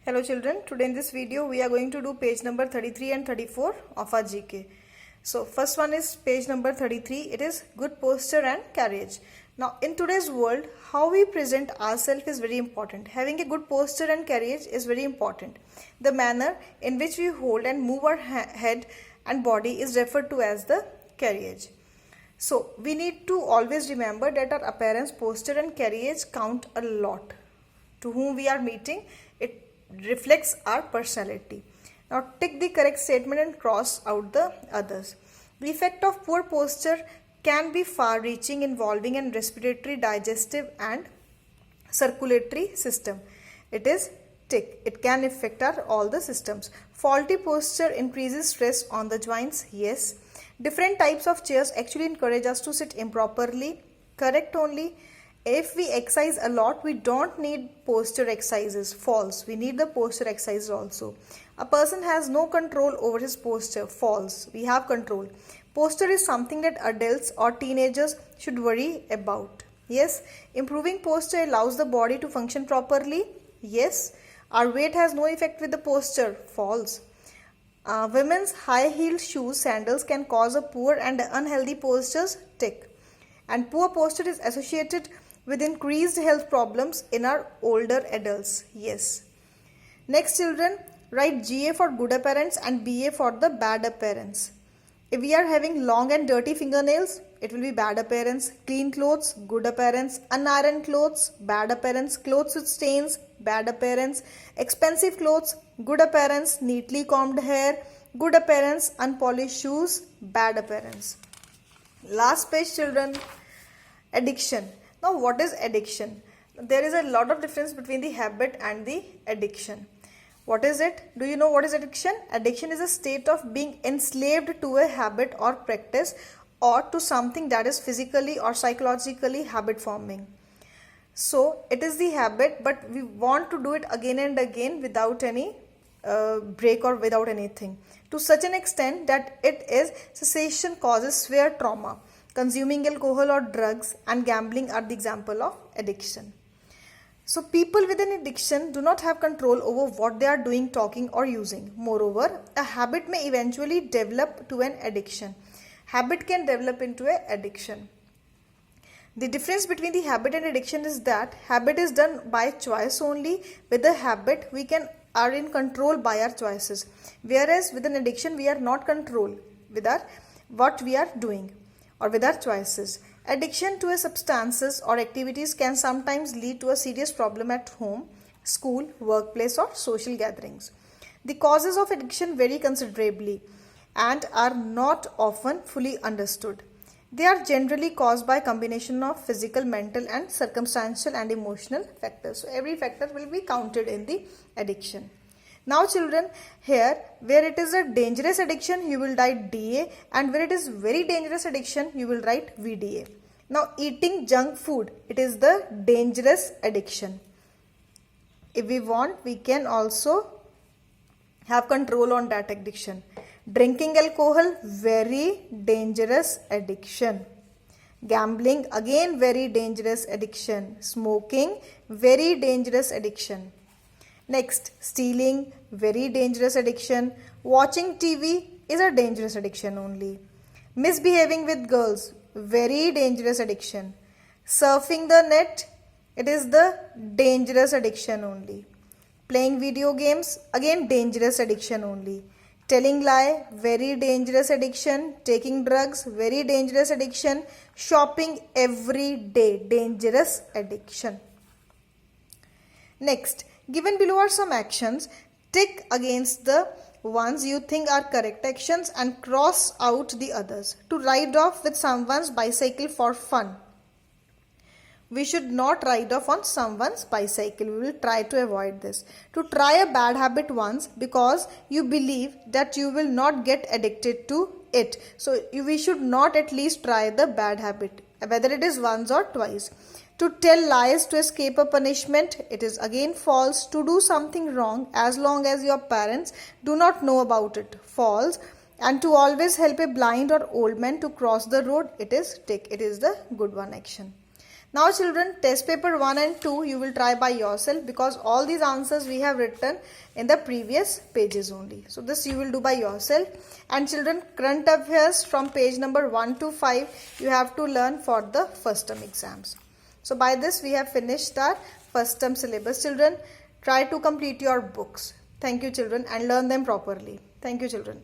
Hello children, today in this video we are going to do page number 33 and 34 of our GK. So first one is page number 33, it is good posture and carriage. Now in today's world, how we present ourselves is very important. Having a good posture and carriage is very important. The manner in which we hold and move our head and body is referred to as the carriage. So we need to always remember that our appearance, posture and carriage count a lot. To whom we are meeting, it reflects our personality. Now tick the correct statement and cross out the others. The effect of poor posture can be far-reaching, involving an respiratory, digestive and circulatory system. It is tick. It can affect all the systems. Faulty posture increases stress on the joints. Yes. Different types of chairs actually encourage us to sit improperly. Correct only. If we exercise a lot, we don't need posture exercises. False. We need the posture exercises also. A person has no control over his posture. False. We have control. Posture is something that adults or teenagers should worry about. Yes. Improving posture allows the body to function properly. Yes. Our weight has no effect with the posture. False. Women's high-heeled shoes, sandals can cause a poor and unhealthy postures. Tick. And poor posture is associated with increased health problems in our older adults. Yes. Next children, write GA for good appearance and BA for the bad appearance. If we are having long and dirty fingernails, it will be bad appearance. Clean clothes, good appearance. Unironed clothes, bad appearance. Clothes with stains, bad appearance. Expensive clothes, good appearance. Neatly combed hair, good appearance. Unpolished shoes, bad appearance. Last page children, addiction. Now what is addiction? There is a lot of difference between the habit and the addiction. What is it? Do you know what is addiction? Addiction is a state of being enslaved to a habit or practice or to something that is physically or psychologically habit forming. So it is the habit, but we want to do it again and again without any break or without anything. To such an extent that it is cessation causes severe trauma. Consuming alcohol or drugs and gambling are the example of addiction. So people with an addiction do not have control over what they are doing, talking or using. Moreover, a habit may eventually develop to an addiction. Habit can develop into an addiction. The difference between the habit and addiction is that habit is done by choice only. With a habit, we are in control by our choices. Whereas with an addiction, we are not controlled with what we are doing or with our choices. Addiction to a substances or activities can sometimes lead to a serious problem at home, school, workplace or social gatherings. The causes of addiction vary considerably and are not often fully understood. They are generally caused by a combination of physical, mental and circumstantial and emotional factors. So every factor will be counted in the addiction. Now children, here where it is a dangerous addiction, you will write DA, and where it is very dangerous addiction, you will write VDA. Now eating junk food, it is the dangerous addiction. If we want, we can also have control on that addiction. Drinking alcohol, very dangerous addiction. Gambling, again very dangerous addiction. Smoking, very dangerous addiction. Next, stealing, very dangerous addiction. Watching TV is a dangerous addiction only. Misbehaving with girls, very dangerous addiction. Surfing the net, it is the dangerous addiction only. Playing video games, again dangerous addiction only. Telling lie, very dangerous addiction. Taking drugs, very dangerous addiction. Shopping every day, dangerous addiction. Next, given below are some actions. Tick against the ones you think are correct actions and cross out the others. To ride off with someone's bicycle for fun. We should not ride off on someone's bicycle. We will try to avoid this. To try a bad habit once because you believe that you will not get addicted to it. So we should not at least try the bad habit, whether it is once or twice. To tell lies to escape a punishment, it is again false. To do something wrong as long as your parents do not know about it, false. And to always help a blind or old man to cross the road, it is tick. It is the good one action. Now children, test paper 1 and 2 you will try by yourself, because all these answers we have written in the previous pages only. So this you will do by yourself. And children, current affairs from page number 1 to 5 you have to learn for the first term exams. So by this we have finished our first term syllabus. Children, try to complete your books. Thank you children, and learn them properly. Thank you children.